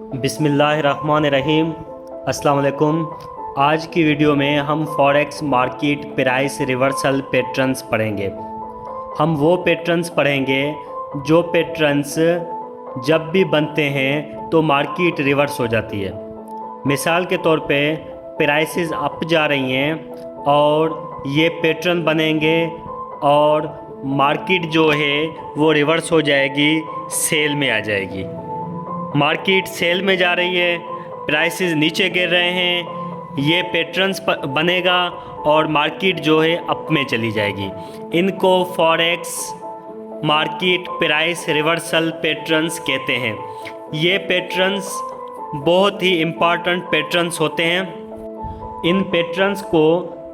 बिस्मिल्लाहिर्रहमानिर्रहीम। अस्सलाम वालेकुम। आज की वीडियो में हम forex market price reversal patterns पढ़ेंगे। हम वो पैटर्न्स पढ़ेंगे जो पैटर्न्स जब भी बनते हैं तो मार्केट रिवर्स हो जाती है। मिसाल के तौर पे प्राइसेस अप जा रही हैं और ये पैटर्न बनेंगे और मार्केट जो है वो रिवर्स हो जाएगी, सेल में आ जाएगी। मार्केट सेल में जा रही है, प्राइसेस नीचे गिर रहे हैं, ये पैटर्न्स बनेगा और मार्केट जो है अप में चली जाएगी। इनको forex market price reversal patterns कहते हैं। ये पैटर्न्स बहुत ही इम्पॉर्टेंट पैटर्न्स होते हैं। इन पैटर्न्स को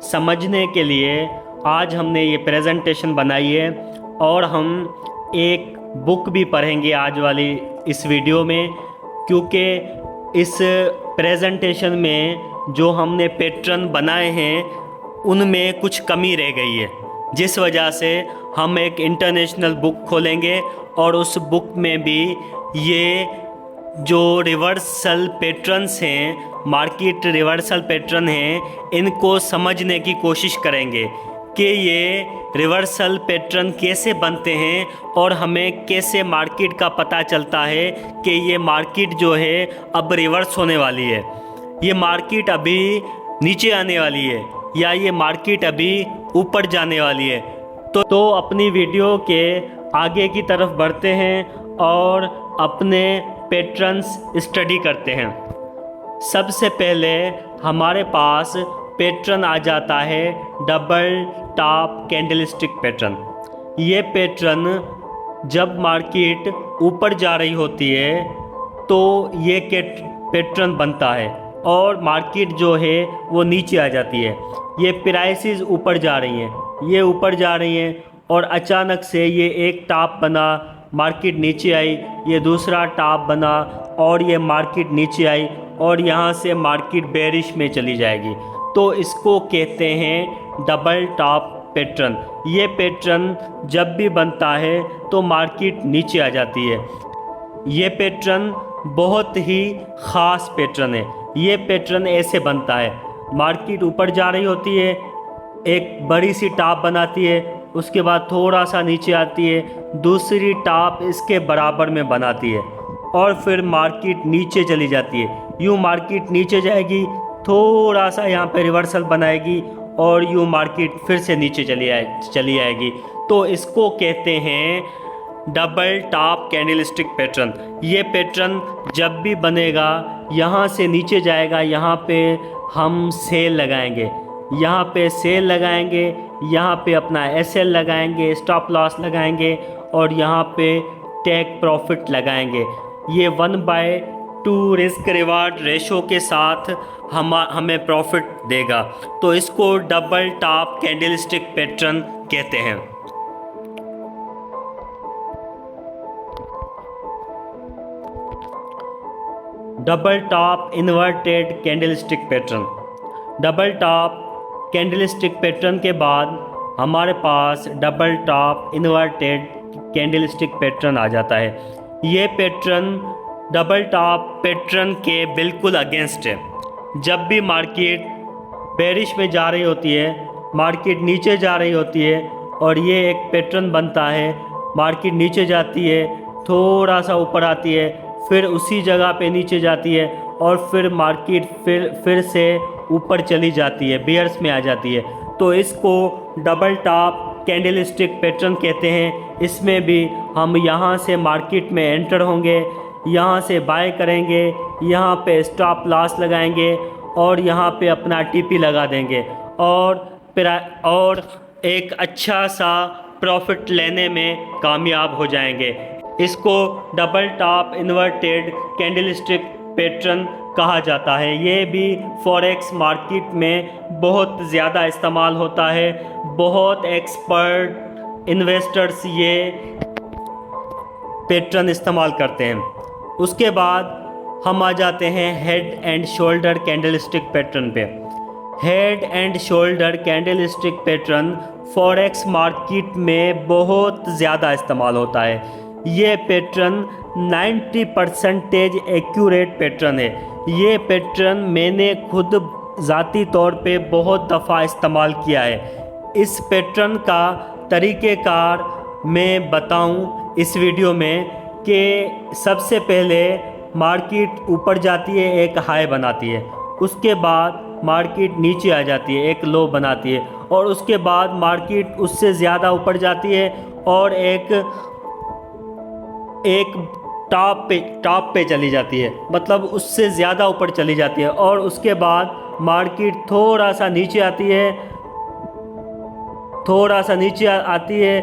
समझने के लिए आज हमने ये प्रेजेंटेशन बनाई है और हम एक बुक भी पढ़ेंगे आज वाली इस वीडियो में, क्योंकि इस प्रेजेंटेशन में जो हमने पैटर्न बनाए हैं उनमें कुछ कमी रह गई है, जिस वजह से हम एक इंटरनेशनल बुक खोलेंगे और उस बुक में भी ये जो रिवर्सल पैटर्न्स हैं, मार्केट रिवर्सल पैटर्न हैं, इनको समझने की कोशिश करेंगे कि ये रिवर्सल पैटर्न कैसे बनते हैं और हमें कैसे मार्केट का पता चलता है कि ये मार्केट जो है अब रिवर्स होने वाली है, ये मार्केट अभी नीचे आने वाली है या ये मार्केट अभी ऊपर जाने वाली है। तो अपनी वीडियो के आगे की तरफ बढ़ते हैं और अपने पैटर्न्स स्टडी करते हैं। सबसे पहले हमारे पास पैटर्न आ जाता है डबल टॉप कैंडलस्टिक पैटर्न। ये पैटर्न जब मार्केट ऊपर जा रही होती है तो ये पैटर्न बनता है और मार्केट जो है वो नीचे आ जाती है। ये प्राइसेस ऊपर जा रही हैं, ये ऊपर जा रही हैं और अचानक से ये एक टॉप बना, मार्केट नीचे आई, ये दूसरा टॉप बना और ये मार्केट नीचे आई और यहाँ से मार्केट बेरिश में चली जाएगी। तो इसको कहते हैं डबल टॉप पैटर्न। ये पैटर्न जब भी बनता है तो मार्केट नीचे आ जाती है। ये पैटर्न बहुत ही ख़ास पैटर्न है। ये पैटर्न ऐसे बनता है, मार्केट ऊपर जा रही होती है, एक बड़ी सी टॉप बनाती है, उसके बाद थोड़ा सा नीचे आती है, दूसरी टॉप इसके बराबर में बनाती है और फिर मार्केट नीचे चली जाती है। यूँ मार्केट नीचे जाएगी, थोड़ा सा यहाँ पे रिवर्सल बनाएगी और यूँ मार्केट फिर से नीचे चली आएगी। तो इसको कहते हैं डबल टॉप कैंडलस्टिक पैटर्न। ये पैटर्न जब भी बनेगा यहाँ से नीचे जाएगा, यहाँ पे हम सेल लगाएंगे, यहाँ पे सेल लगाएंगे, यहाँ पे अपना एसएल लगाएंगे, स्टॉप लॉस लगाएंगे और यहाँ पे टेक प्रॉफिट लगाएंगे। ये 1/2 रिस्क रिवार्ड रेशो के साथ हमें प्रॉफिट देगा। तो इसको डबल टॉप कैंडलस्टिक पैटर्न कहते हैं। Double top inverted candlestick pattern. Double top candlestick pattern के बाद हमारे पास double top inverted candlestick pattern आ जाता है। ये पैटर्न डबल टॉप पैटर्न के बिल्कुल अगेंस्ट है। जब भी मार्केट बेरिश में जा रही होती है, मार्केट नीचे जा रही होती है और ये एक पैटर्न बनता है, मार्केट नीचे जाती है, थोड़ा सा ऊपर आती है, फिर उसी जगह पे नीचे जाती है और फिर मार्केट फिर से ऊपर चली जाती है, बियर्स में आ जाती है। तो इसको डबल टॉप कैंडलस्टिक पैटर्न कहते हैं। इसमें भी हम यहाँ से मार्केट में एंटर होंगे, यहाँ से बाय करेंगे, यहाँ पे स्टॉप लॉस लगाएंगे और यहाँ पे अपना टीपी लगा देंगे और एक अच्छा सा प्रॉफिट लेने में कामयाब हो जाएंगे। इसको double top inverted candlestick pattern कहा जाता है। ये भी फॉरेक्स मार्केट में बहुत ज़्यादा इस्तेमाल होता है। बहुत एक्सपर्ट इन्वेस्टर्स ये पैटर्न इस्तेमाल करते हैं। उसके बाद हम आ जाते हैं head and shoulder candlestick pattern पे। Head and shoulder candlestick pattern forex market में बहुत ज़्यादा इस्तेमाल होता है। ये पैटर्न 90% एक्यूरेट पैटर्न है। ये पैटर्न मैंने खुद ज़ाती तौर पे बहुत दफ़ा इस्तेमाल किया है। इस पैटर्न का तरीक़ेकार मैं बताऊं इस वीडियो में कि सबसे पहले मार्केट ऊपर जाती है, एक हाई बनाती है, उसके बाद मार्केट नीचे आ जाती है, एक लो बनाती है, और उसके बाद मार्केट उससे ज़्यादा ऊपर जाती है और एक टॉप पे चली जाती है, मतलब उससे ज़्यादा ऊपर चली जाती है, और उसके बाद मार्केट थोड़ा सा नीचे आती है, आती है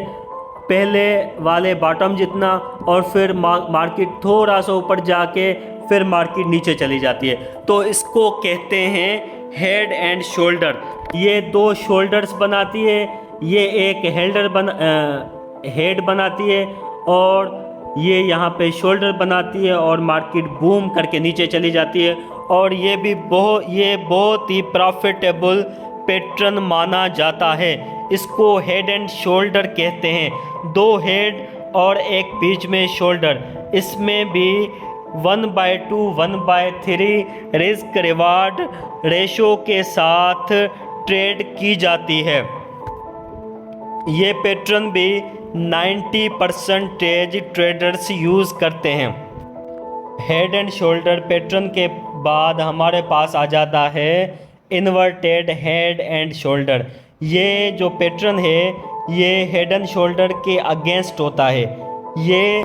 पहले वाले बॉटम जितना, और फिर मार्केट थोड़ा सा ऊपर जाके फिर मार्केट नीचे चली जाती है। तो इसको कहते हैं हेड एंड शोल्डर। ये दो शोल्डर्स बनाती है, ये एक हेड बनाती है और ये यहाँ पे शोल्डर बनाती है, और मार्केट बूम करके नीचे चली जाती है। और ये बहुत ही प्रॉफिटेबल पैटर्न माना जाता है। इसको हेड एंड शोल्डर कहते हैं। दो हेड और एक बीच में शोल्डर, इसमें भी 1/2 1/3 रिस्क रिवार्ड रेशो के साथ ट्रेड की जाती है। ये पैटर्न भी 90% ट्रेडर्स यूज़ करते हैं। हेड एंड शोल्डर पैटर्न के बाद हमारे पास आ जाता है इन्वर्टेड हेड एंड शोल्डर। ये जो पैटर्न है ये हेड एंड शोल्डर के अगेंस्ट होता है। ये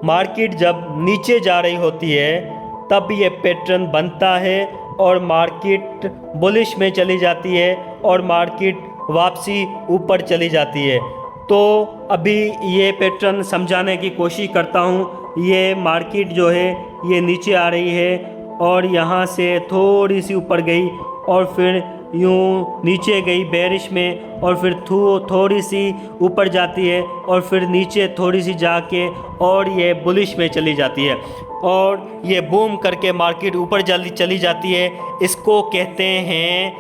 मार्केट जब नीचे जा रही होती है तब ये पैटर्न बनता है और मार्केट बुलिश में चली जाती है और मार्केट वापसी ऊपर चली जाती है। तो अभी ये पैटर्न समझाने की कोशिश करता हूँ। ये मार्केट जो है ये नीचे आ रही है और यहाँ से थोड़ी सी ऊपर गई और फिर यूँ नीचे गई बेरिश में, और फिर थोड़ी सी ऊपर जाती है और फिर नीचे थोड़ी सी जाके और ये बुलिश में चली जाती है और ये बूम करके मार्केट ऊपर चली जाती है। इसको कहते हैं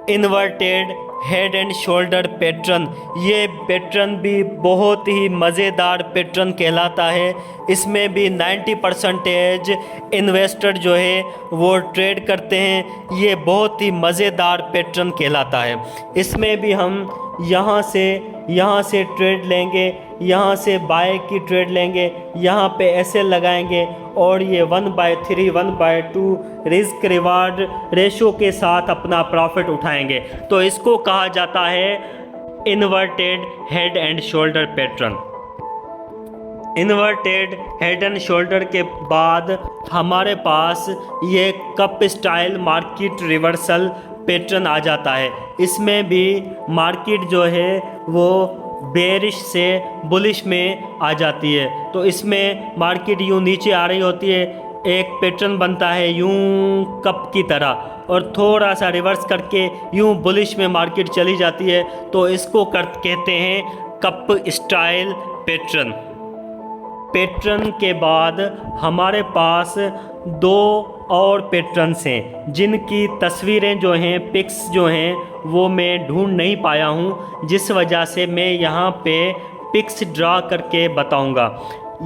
inverted head and shoulder pattern. ये पैटर्न भी बहुत ही मज़ेदार पैटर्न कहलाता है। इसमें भी 90% इन्वेस्टर जो है वो ट्रेड करते हैं। ये बहुत ही मज़ेदार पैटर्न कहलाता है। इसमें भी हम यहाँ से ट्रेड लेंगे, यहाँ से बाय की ट्रेड लेंगे, यहाँ पे ऐसे लगाएंगे और ये 1/3 1/2 रिस्क रिवार्ड रेशो के साथ अपना प्रॉफिट उठाएंगे। तो इसको कहा जाता है inverted head and shoulder pattern. Inverted head and shoulder के बाद हमारे पास ये cup style market reversal pattern आ जाता है। इसमें भी मार्केट जो है वो बेरिश से बुलिश में आ जाती है। तो इसमें मार्केट यूँ नीचे आ रही होती है, एक पैटर्न बनता है यूँ कप की तरह और थोड़ा सा रिवर्स करके यूँ बुलिश में मार्केट चली जाती है। तो इसको कहते हैं कप स्टाइल पैटर्न के बाद हमारे पास दो और पैटर्न्स हैं जिनकी तस्वीरें जो हैं, पिक्स जो हैं वो मैं ढूंढ नहीं पाया हूं, जिस वजह से मैं यहाँ पे पिक्स ड्रा करके बताऊंगा।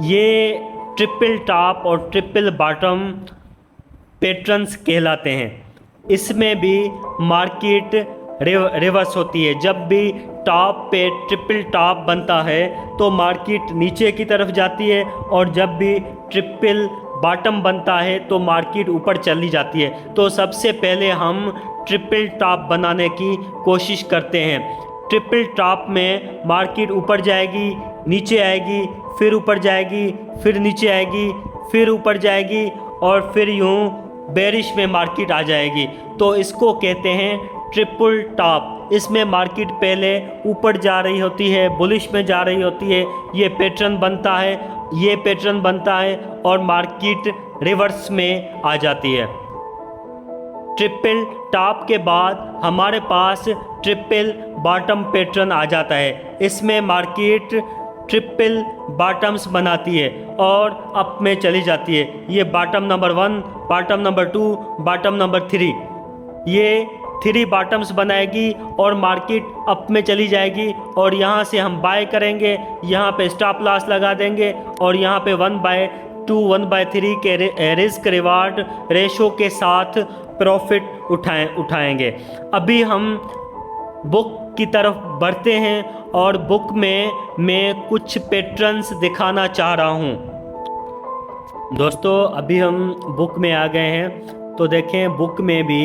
ये ट्रिपल टॉप और ट्रिपल बॉटम पैटर्न्स कहलाते हैं। इसमें भी मार्केट रिवर्स होती है। जब भी टॉप पे ट्रिपल टॉप बनता है तो मार्केट नीचे की तरफ जाती है, और जब भी ट्रिपल बॉटम बनता है तो मार्केट ऊपर चली जाती है। तो सबसे पहले हम ट्रिपल टॉप बनाने की कोशिश करते हैं। ट्रिपल टॉप में मार्केट ऊपर जाएगी, नीचे आएगी, फिर ऊपर जाएगी, फिर नीचे आएगी, फिर ऊपर जाएगी और फिर यूँ बेरिश में मार्केट आ जाएगी। तो इसको कहते हैं ट्रिपल टॉप। इसमें मार्केट पहले ऊपर जा रही होती है, बुलिश में जा रही होती है, ये पैटर्न बनता है और मार्केट रिवर्स में आ जाती है। ट्रिपल टॉप के बाद हमारे पास ट्रिपल बॉटम पैटर्न आ जाता है। इसमें मार्केट ट्रिपल बॉटम्स बनाती है और अप में चली जाती है। ये bottom number 1, bottom number 2, bottom number 3, ये 3 बॉटम्स बनाएगी और मार्केट अप में चली जाएगी और यहाँ से हम बाय करेंगे, यहाँ पे स्टॉप लॉस लगा देंगे और यहाँ पे 1/2 1/3 के रिस्क रिवार्ड रेशो के साथ प्रॉफिट उठाएंगे। अभी हम बुक की तरफ बढ़ते हैं और बुक में मैं कुछ पैटर्न्स दिखाना चाह रहा हूँ। दोस्तों अभी हम बुक में आ गए हैं, तो देखें बुक में भी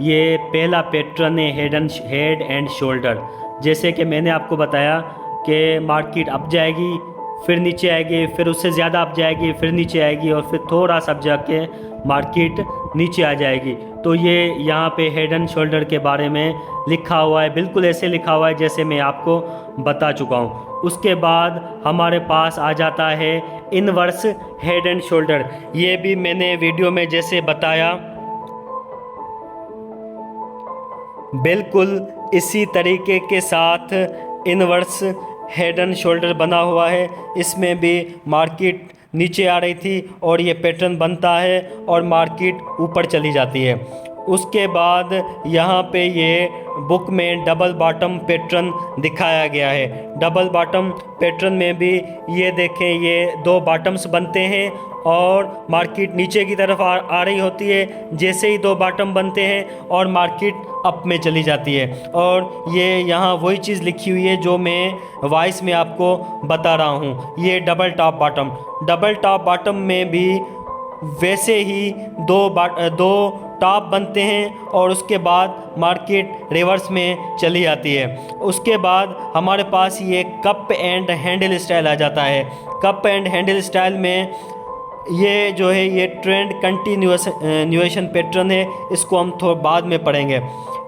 ये पहला पैटर्न है हेड एंड शोल्डर। जैसे कि मैंने आपको बताया कि मार्केट अप जाएगी, फिर नीचे आएगी, फिर उससे ज़्यादा अप जाएगी, फिर नीचे आएगी और फिर थोड़ा सा जाके मार्केट नीचे आ जाएगी। तो ये यहाँ पे हेड एंड शोल्डर के बारे में लिखा हुआ है, बिल्कुल ऐसे लिखा हुआ है जैसे मैं आपको बता चुका हूँ। उसके बाद हमारे पास आ जाता है इनवर्स हेड एंड शोल्डर। ये भी मैंने वीडियो में जैसे बताया बिल्कुल इसी तरीके के साथ इनवर्स हेड एंड शोल्डर बना हुआ है। इसमें भी मार्केट नीचे आ रही थी और ये पैटर्न बनता है और मार्केट ऊपर चली जाती है। उसके बाद यहाँ पे ये बुक में डबल बॉटम पैटर्न दिखाया गया है। डबल बॉटम पैटर्न में भी ये देखें, ये 2 बॉटम्स बनते हैं और मार्केट नीचे की तरफ आ रही होती है। जैसे ही 2 बॉटम बनते हैं और मार्केट अप में चली जाती है। और ये यहाँ वही चीज़ लिखी हुई है जो मैं वॉइस में आपको बता रहा हूँ। ये डबल टॉप बॉटम में भी वैसे ही 2 टॉप बनते हैं और उसके बाद मार्केट रिवर्स में चली आती है। उसके बाद हमारे पास ये कप एंड हैंडल स्टाइल आ जाता है। कप एंड हैंडल स्टाइल में ये जो है ये ट्रेंड कंटिन्यूएशन पैटर्न है, इसको हम थोड़ा बाद में पढ़ेंगे,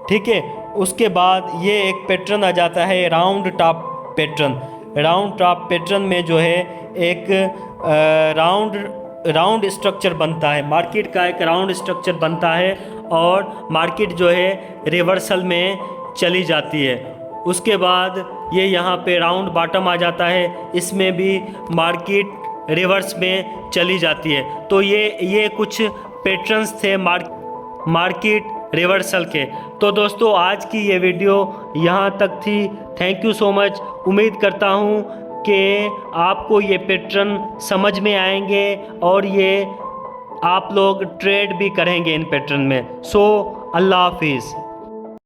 ठीक है। उसके बाद ये एक पैटर्न आ जाता है round top pattern. Round top pattern में जो है एक राउंड स्ट्रक्चर बनता है, मार्केट का एक राउंड स्ट्रक्चर बनता है और मार्केट जो है रिवर्सल में चली जाती है। उसके बाद ये यहाँ पे राउंड बॉटम आ जाता है, इसमें भी मार्केट रिवर्स में चली जाती है। तो ये कुछ पैटर्न्स थे मार्केट रिवर्सल के। तो दोस्तों आज की ये वीडियो यहाँ तक थी। Thank you so much. उम्मीद करता हूँ कि आपको ये पैटर्न समझ में आएंगे और ये आप लोग ट्रेड भी करेंगे इन पैटर्न में। सो अल्लाह हाफिज़।